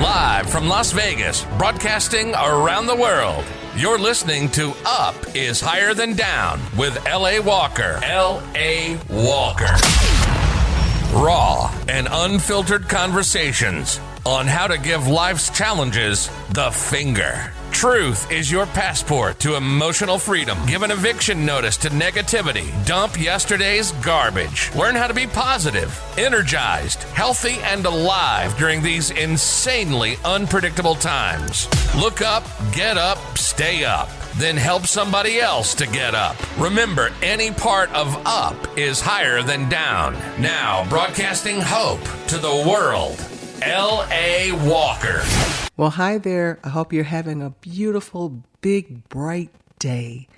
Live from Las Vegas, broadcasting around the world. You're listening to Up is Higher Than Down with L.A. Walker. L.A. Walker. Raw and unfiltered conversations on how to give life's challenges the finger. Truth is your passport to emotional freedom. Give an eviction notice to negativity. Dump yesterday's garbage. Learn how to be positive, energized, healthy, and alive during these insanely unpredictable times. Look up, get up, stay up. Then help somebody else to get up. Remember, any part of up is higher than down. Now, broadcasting hope to the world, L.A. Walker. Well, hi there. I hope you're having a beautiful, big, bright day.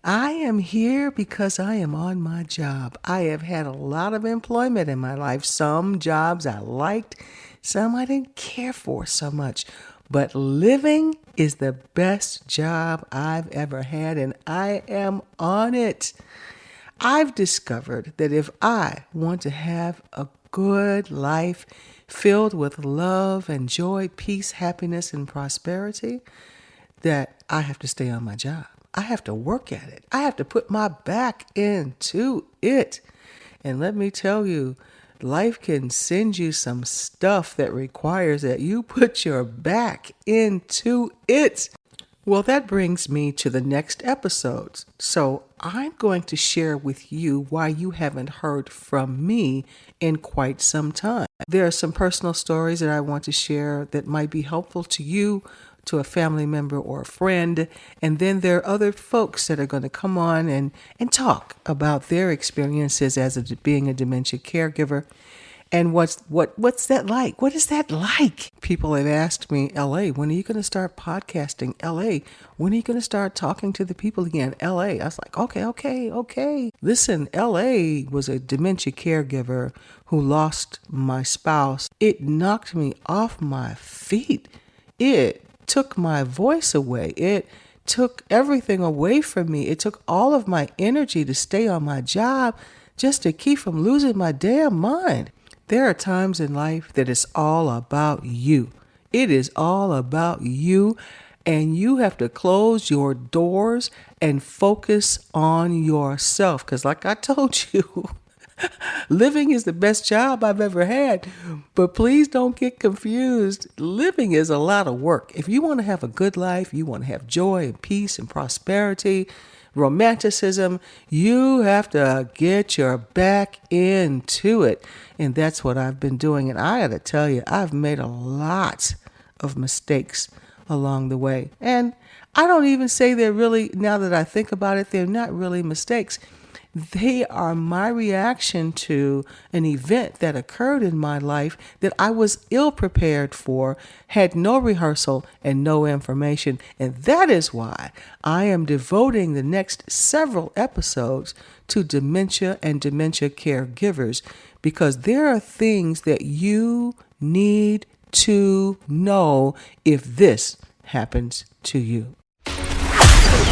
I am here because I am on my job. I have had a lot of employment in my life. Some jobs I liked, some I didn't care for so much. But living is the best job I've ever had, and I am on it. I've discovered that if I want to have a good life filled with love and joy, peace, happiness, and prosperity, that I have to stay on my job. I have to work at it. I have to put my back into it. And let me tell you, life can send you some stuff that requires that you put your back into it. Well, that brings me to the next episodes. So I'm going to share with you why you haven't heard from me in quite some time. There are some personal stories that I want to share that might be helpful to you, to a family member or a friend. And then there are other folks that are going to come on and talk about their experiences as being a dementia caregiver. And what's that like? What is that like? People have asked me, LA, when are you going to start podcasting? LA, when are you going to start talking to the people again? LA. I was like, okay. Listen, LA was a dementia caregiver who lost my spouse. It knocked me off my feet. It took my voice away. It took everything away from me. It took all of my energy to stay on my job just to keep from losing my damn mind. There are times in life that it's all about you. It is all about you, and you have to close your doors and focus on yourself. Because like I told you, living is the best job I've ever had. But please don't get confused. Living is a lot of work. If you want to have a good life, you want to have joy and peace and prosperity, romanticism, you have to get your back into it. And that's what I've been doing. And I got to tell you, I've made a lot of mistakes along the way. And I don't even say they're really, now that I think about it, they're not really mistakes. They are my reaction to an event that occurred in my life that I was ill prepared for, had no rehearsal and no information. And that is why I am devoting the next several episodes to dementia and dementia caregivers, because there are things that you need to know if this happens to you.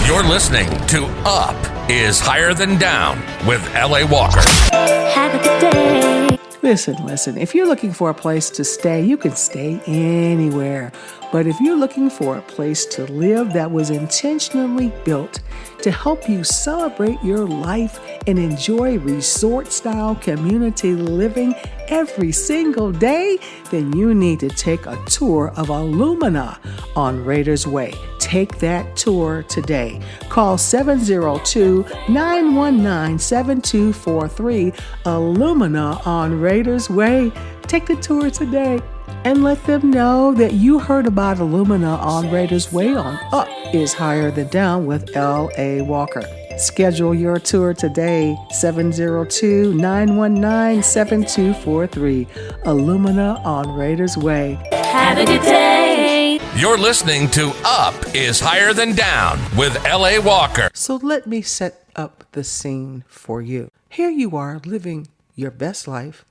You're listening to Up is Higher Than Down with L.A. Walker. Have a good day. Listen, if you're looking for a place to stay, you can stay anywhere. But if you're looking for a place to live that was intentionally built to help you celebrate your life and enjoy resort-style community living every single day, then you need to take a tour of Illumina on Raiders Way. Take that tour today. Call 702-919-7243, Illumina on Raiders Way. Take the tour today and let them know that you heard about Illumina on Raiders Way on Up is Higher Than Down with L.A. Walker. Schedule your tour today, 702-919-7243, Illumina on Raiders Way. Have a good day. You're listening to Up is Higher Than Down with L.A. Walker. So let me set up the scene for you. Here you are living your best life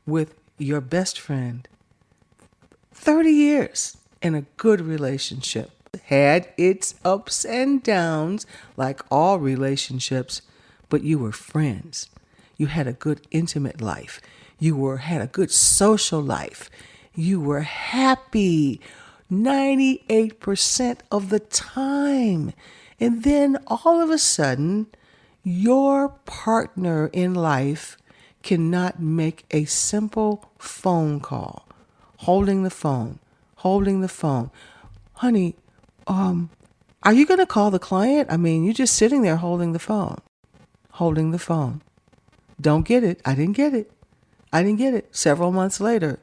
with your best friend. 30 years in a good relationship. Had its ups and downs like all relationships, but you were friends. You had a good intimate life. You had a good social life. You were happy 98% of the time. And then all of a sudden, your partner in life cannot make a simple phone call. Holding the phone. Honey, are you going to call the client? I mean, you're just sitting there holding the phone. Don't get it. I didn't get it. Several months later,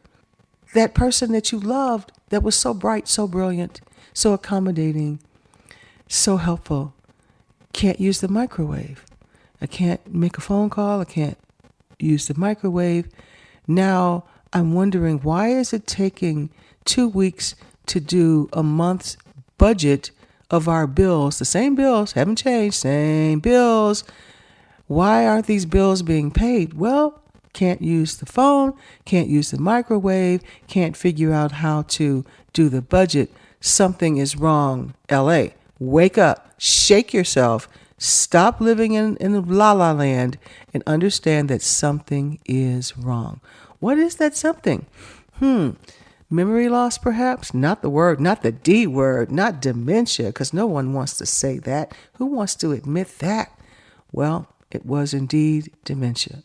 that person that you loved, that was so bright, so brilliant, so accommodating, so helpful, can't use the microwave. I can't make a phone call. I can't use the microwave. Now I'm wondering, why is it taking 2 weeks to do a month's budget of our bills? The same bills, haven't changed, same bills. Why aren't these bills being paid? Well, can't use the phone, can't use the microwave, can't figure out how to do the budget. Something is wrong, LA. Wake up, shake yourself, stop living in la la land, and understand that something is wrong. What is that something? Memory loss, perhaps? Not the word, not the D word, not dementia, because no one wants to say that. Who wants to admit that? Well, it was indeed dementia.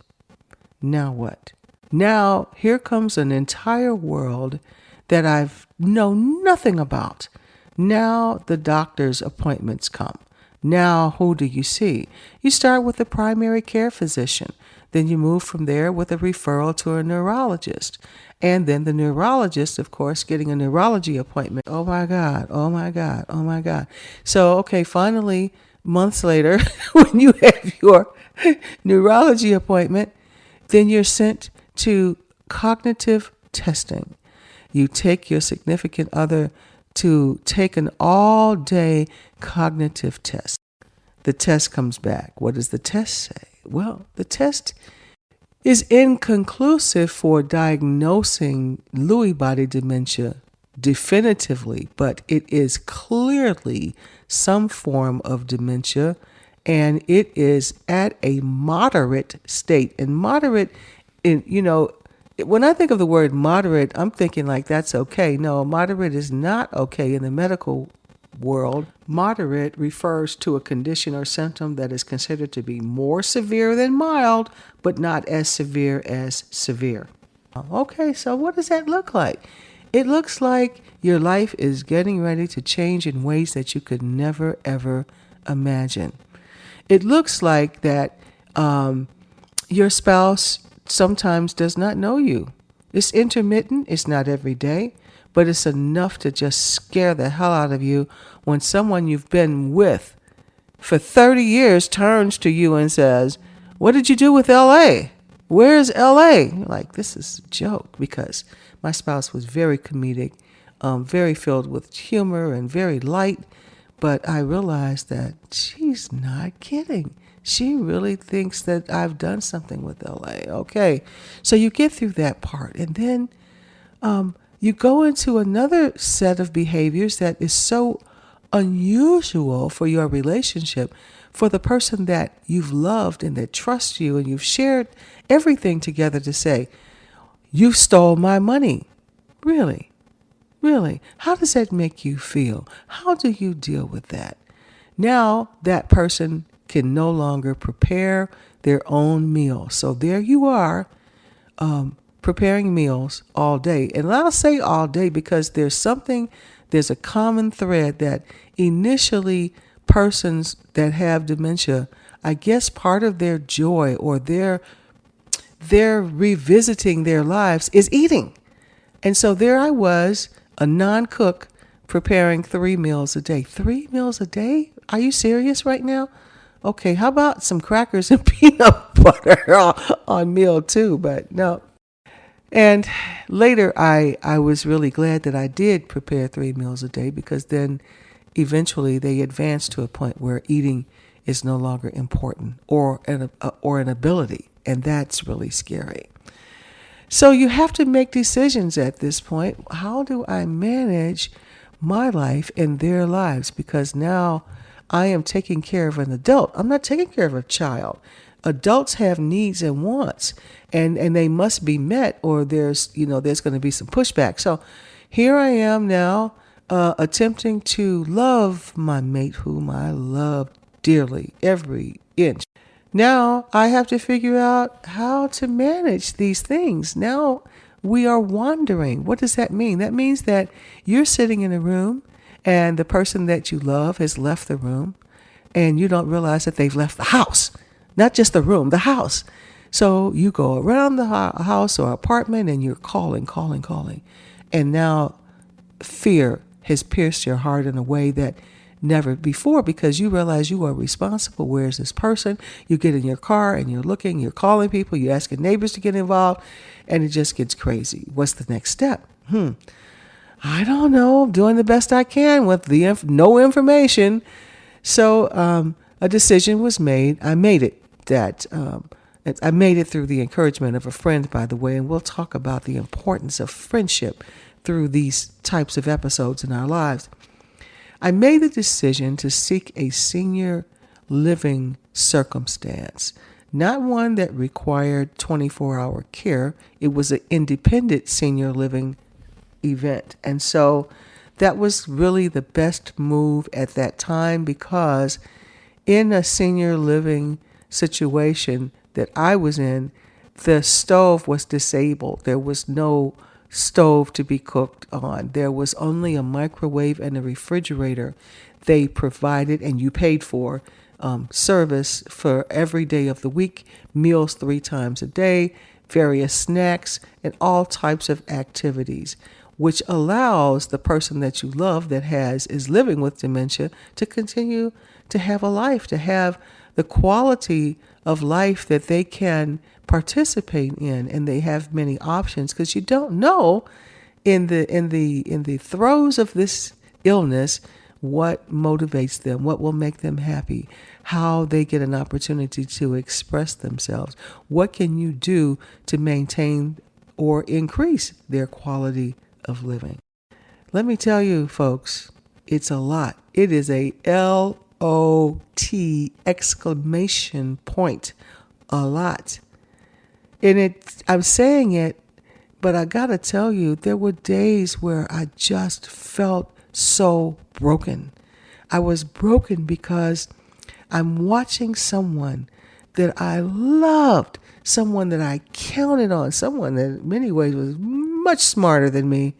Now what? Now here comes an entire world that I've known nothing about. Now the doctor's appointments come. Now who do you see? You start with the primary care physician. Then you move from there with a referral to a neurologist. And then the neurologist, of course, getting a neurology appointment. Oh my God. So, okay, finally, months later, when you have your neurology appointment, then you're sent to cognitive testing. You take your significant other to take an all-day cognitive test. The test comes back. What does the test say? Well, the test is inconclusive for diagnosing Lewy body dementia definitively, but it is clearly some form of dementia, and it is at a moderate state. And moderate, when I think of the word moderate, I'm thinking like that's okay. No, moderate is not okay in the medical world. Moderate refers to a condition or symptom that is considered to be more severe than mild, but not as severe as severe. Okay, so what does that look like? It looks like your life is getting ready to change in ways that you could never, ever imagine. It looks like that your spouse sometimes does not know you. It's intermittent. It's not every day, but it's enough to just scare the hell out of you when someone you've been with for 30 years turns to you and says, "What did you do with LA? Where's LA?" You're like, this is a joke, because my spouse was very comedic, very filled with humor and very light. But I realized that she's not kidding. She really thinks that I've done something with LA. Okay, so you get through that part, and then you go into another set of behaviors that is so unusual for your relationship, for the person that you've loved and that trusts you, and you've shared everything together to say, "You stole my money." Really? How does that make you feel? How do you deal with that? Now that person can no longer prepare their own meal. So there you are, preparing meals all day. And I'll say all day because there's a common thread that initially persons that have dementia, I guess part of their joy or their revisiting their lives is eating. And so there I was, a non-cook, preparing 3 meals a day. 3 meals a day? Are you serious right now? Okay, how about some crackers and peanut butter on meal 2? But no. And later I was really glad that I did prepare 3 meals a day, because then eventually they advanced to a point where eating is no longer important or an ability. And that's really scary. So you have to make decisions at this point. How do I manage my life and their lives? Because now I am taking care of an adult. I'm not taking care of a child. Adults have needs and wants, and they must be met, or there's going to be some pushback. So here I am now, attempting to love my mate, whom I love dearly, every inch. Now I have to figure out how to manage these things. Now we are wandering. What does that mean? That means that you're sitting in a room and the person that you love has left the room, and you don't realize that they've left the house, not just the room, the house. So you go around the house or apartment and you're calling. And now fear has pierced your heart in a way that never before, because you realize you are responsible. Where's this person? You get in your car and you're looking, you're calling people, you're asking neighbors to get involved, and it just gets crazy. What's the next step? I don't know. I'm doing the best I can with the no information. So a decision was made. I made it I made it through the encouragement of a friend, by the way, and we'll talk about the importance of friendship through these types of episodes in our lives. I made the decision to seek a senior living circumstance, not one that required 24-hour care. It was an independent senior living event. And so that was really the best move at that time, because in a senior living situation that I was in, the stove was disabled. There was no stove to be cooked on. There was only a microwave and a refrigerator. They provided, and you paid for, service for every day of the week, meals 3 times a day, various snacks, and all types of activities, which allows the person that you love that is living with dementia to continue to have a life, to have the quality of life that they can participate in. And they have many options, because you don't know in the throes of this illness what motivates them, what will make them happy, how they get an opportunity to express themselves. What can you do to maintain or increase their quality of living? Let me tell you, folks, it's a lot. It is a LOT exclamation point, a lot. And I'm saying it, but I gotta tell you, there were days where I just felt so broken. I was broken because I'm watching someone that I loved, someone that I counted on, someone that in many ways was much smarter than me,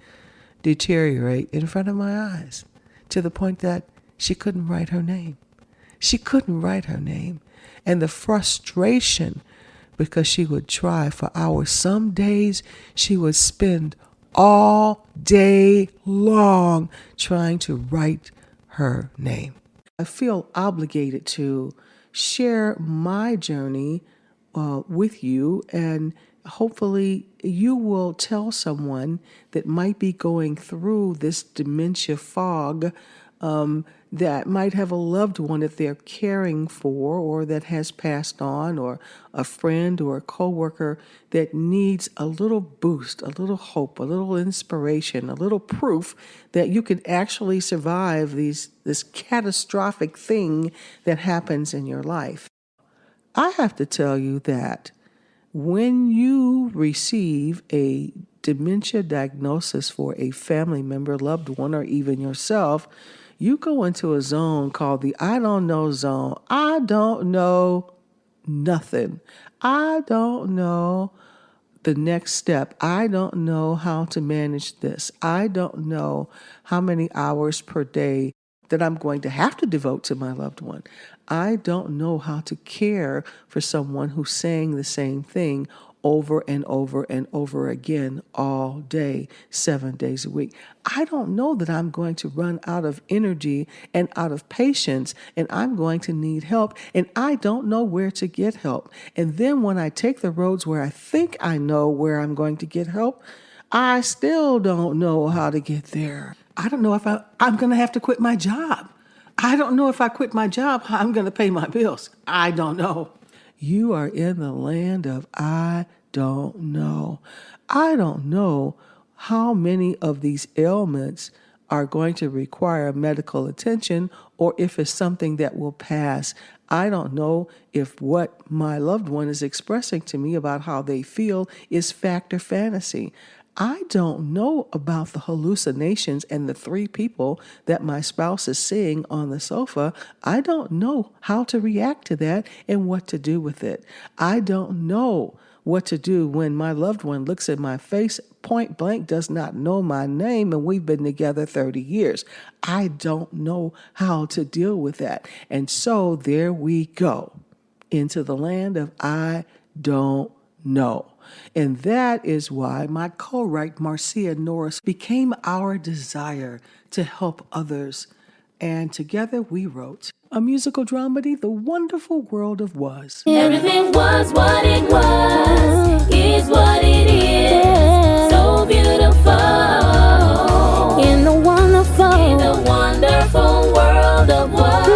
deteriorate in front of my eyes, to the point that she couldn't write her name. She couldn't write her name. And the frustration, because she would try for hours. Some days she would spend all day long trying to write her name. I feel obligated to share my journey with you, and hopefully you will tell someone that might be going through this dementia fog, that might have a loved one that they're caring for, or that has passed on, or a friend or a coworker that needs a little boost, a little hope, a little inspiration, a little proof that you can actually survive this catastrophic thing that happens in your life. I have to tell you that when you receive a dementia diagnosis for a family member, loved one, or even yourself, you go into a zone called the I don't know zone. I don't know nothing. I don't know the next step. I don't know how to manage this. I don't know how many hours per day that I'm going to have to devote to my loved one. I don't know how to care for someone who's saying the same thing over and over and over again all day, 7 days a week. I don't know that I'm going to run out of energy and out of patience, and I'm going to need help, and I don't know where to get help. And then when I take the roads where I think I know where I'm going to get help, I still don't know how to get there. I don't know if I'm going to have to quit my job. I don't know if I quit my job, how I'm going to pay my bills. I don't know. You are in the land of I don't know. I don't know how many of these ailments are going to require medical attention, or if it's something that will pass. I don't know if what my loved one is expressing to me about how they feel is fact or fantasy. I don't know about the hallucinations and the three people that my spouse is seeing on the sofa. I don't know how to react to that and what to do with it. I don't know what to do when my loved one looks at my face point blank, does not know my name, and we've been together 30 years. I don't know how to deal with that. And so there we go into the land of I don't know. And that is why my co-write, Marcia Norris, became our desire to help others. And together we wrote a musical dramedy, The Wonderful World of Was. Everything was what it was, is what it is. So beautiful. In the wonderful world of was.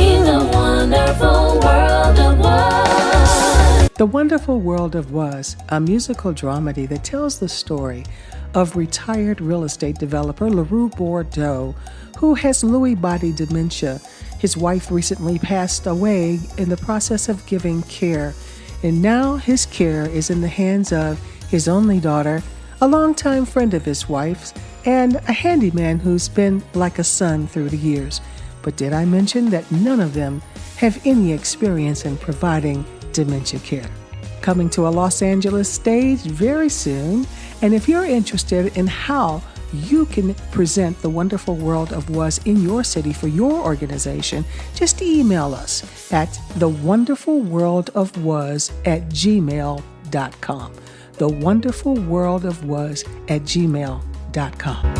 In the wonderful world of was. The Wonderful World of Was, a musical dramedy that tells the story of retired real estate developer LaRue Bordeaux, who has Lewy body dementia. His wife recently passed away in the process of giving care, and now his care is in the hands of his only daughter, a longtime friend of his wife's, and a handyman who's been like a son through the years. But did I mention that none of them have any experience in providing dementia care? Coming to a Los Angeles stage very soon, and if you're interested in how you can present The Wonderful World of Was in your city for your organization, just email us at thewonderfulworldofwas@gmail.com. thewonderfulworldofwas@gmail.com.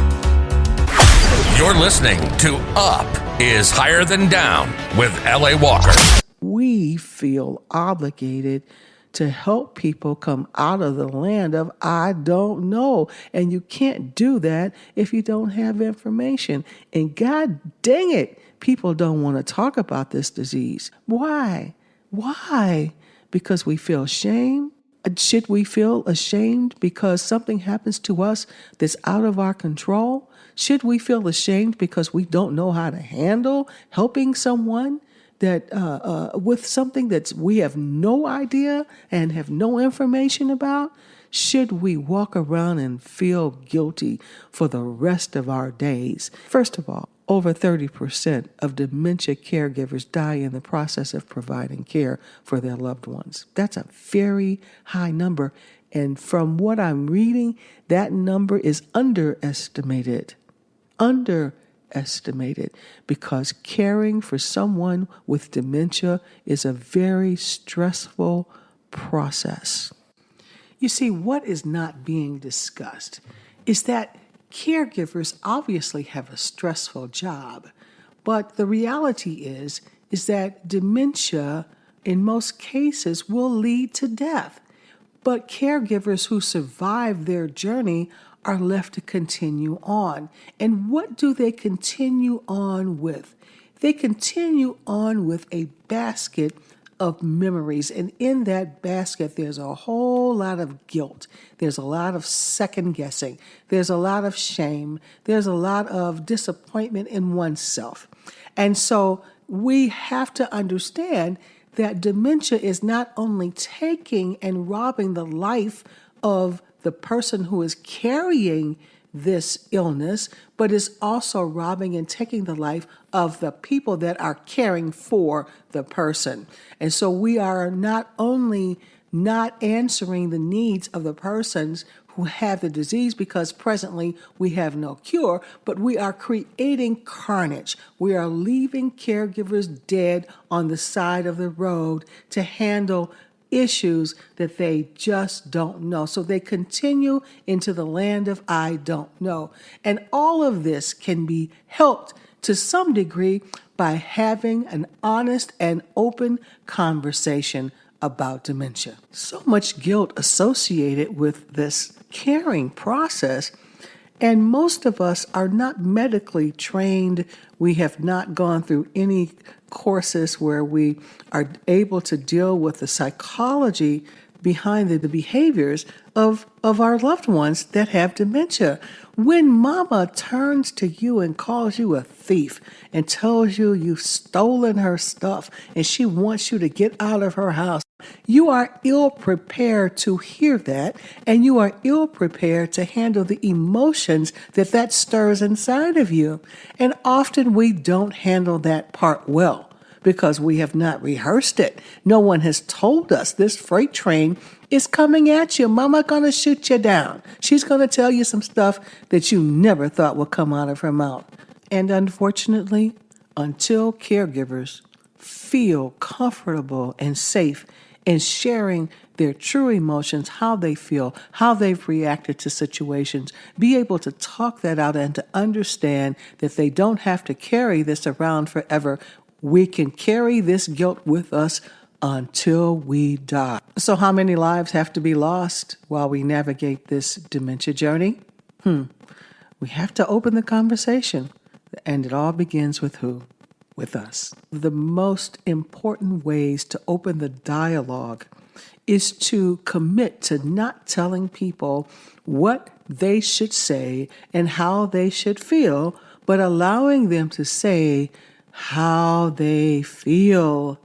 You're listening to Up is Higher Than Down with L.A. Walker. We feel obligated to help people come out of the land of I don't know. And you can't do that if you don't have information. And God dang it, people don't want to talk about this disease. Why? Why? Because we feel shame? Should we feel ashamed because something happens to us that's out of our control? Should we feel ashamed because we don't know how to handle helping someone that with something that we have no idea and have no information about? Should we walk around and feel guilty for the rest of our days? First of all, over 30% of dementia caregivers die in the process of providing care for their loved ones. That's a very high number. And from what I'm reading, that number is underestimated. Underestimated, because caring for someone with dementia is a very stressful process. You see, what is not being discussed is that caregivers obviously have a stressful job, but the reality is that dementia in most cases will lead to death. But caregivers who survive their journey are left to continue on. And what do they continue on with? They continue on with a basket of memories. And in that basket, there's a whole lot of guilt. There's a lot of second guessing. There's a lot of shame. There's a lot of disappointment in oneself. And so we have to understand that dementia is not only taking and robbing the life of the person who is carrying this illness, but is also robbing and taking the life of the people that are caring for the person. And so we are not only not answering the needs of the persons who have the disease because presently we have no cure, but we are creating carnage. We are leaving caregivers dead on the side of the road to handle issues that they just don't know. So they continue into the land of I don't know. And all of this can be helped to some degree by having an honest and open conversation about dementia. So much guilt associated with this caring process. And most of us are not medically trained. We have not gone through any courses where we are able to deal with the psychology behind the behaviors of our loved ones that have dementia. When mama turns to you and calls you a thief and tells you you've stolen her stuff and she wants you to get out of her house, you are ill prepared to hear that, and you are ill prepared to handle the emotions that stirs inside of you. And often we don't handle that part well, because we have not rehearsed it. No one has told us this freight train is coming at you. Mama gonna shoot you down. She's gonna tell you some stuff that you never thought would come out of her mouth. And unfortunately, until caregivers feel comfortable and safe in sharing their true emotions, how they feel, how they've reacted to situations, be able to talk that out and to understand that they don't have to carry this around forever. We can carry this guilt with us until we die. So how many lives have to be lost while we navigate this dementia journey? We have to open the conversation. And it all begins with who? With us. The most important ways to open the dialogue is to commit to not telling people what they should say and how they should feel, but allowing them to say how they feel.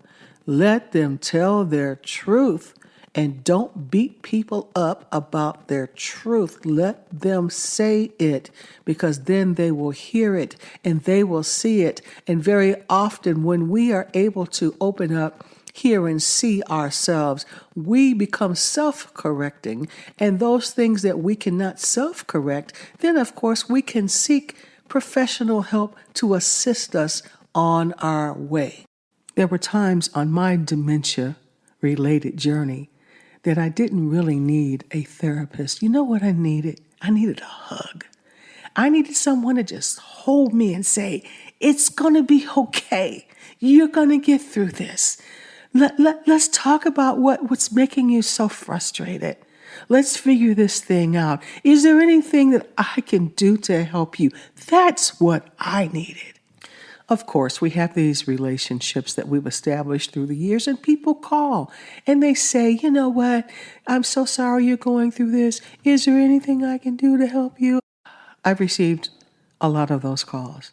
Let them tell their truth, and don't beat people up about their truth. Let them say it, because then they will hear it and they will see it. And very often when we are able to open up, hear and see ourselves, we become self-correcting. And those things that we cannot self-correct, then of course we can seek professional help to assist us on our way. There were times on my dementia-related journey that I didn't really need a therapist. You know what I needed? I needed a hug. I needed someone to just hold me and say, it's going to be okay. You're going to get through this. Let's talk about what's making you so frustrated. Let's figure this thing out. Is there anything that I can do to help you? That's what I needed. Of course, we have these relationships that we've established through the years, and people call and they say, you know what, I'm so sorry you're going through this. Is there anything I can do to help you? I've received a lot of those calls.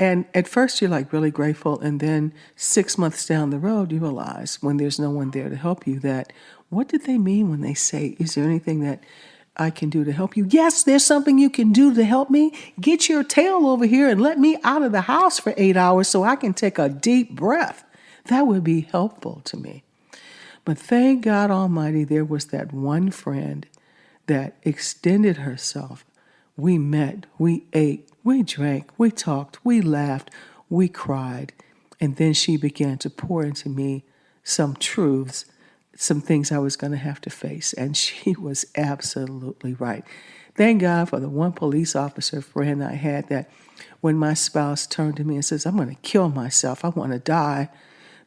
And at first you're like really grateful, and then 6 months down the road, you realize when there's no one there to help you that, what did they mean when they say, is there anything that I can do to help you? Yes, there's something you can do to help me. Get your tail over here and let me out of the house for 8 hours so I can take a deep breath. That would be helpful to me. But thank God Almighty, there was that one friend that extended herself. We met, we ate, we drank, we talked, we laughed, we cried. And then she began to pour into me some truths, some things I was going to have to face. And she was absolutely right. Thank God for the one police officer friend I had that when my spouse turned to me and says, I'm going to kill myself, I want to die,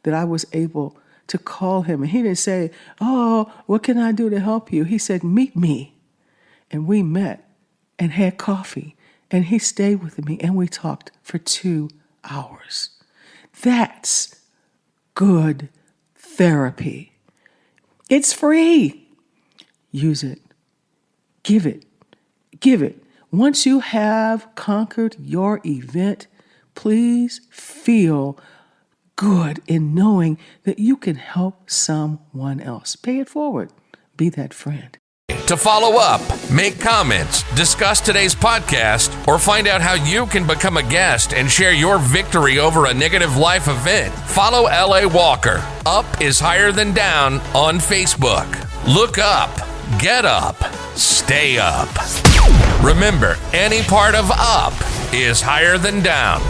that I was able to call him. And he didn't say, oh, what can I do to help you? He said, meet me. And we met and had coffee. And he stayed with me and we talked for 2 hours. That's good therapy. It's free. Use it. Give it. Give it. Once you have conquered your event, please feel good in knowing that you can help someone else. Pay it forward. Be that friend. To follow up, make comments, discuss today's podcast, or find out how you can become a guest and share your victory over a negative life event, follow L.A. Walker. Up is Higher Than Down on Facebook. Look up, get up, stay up. Remember, any part of up is higher than down.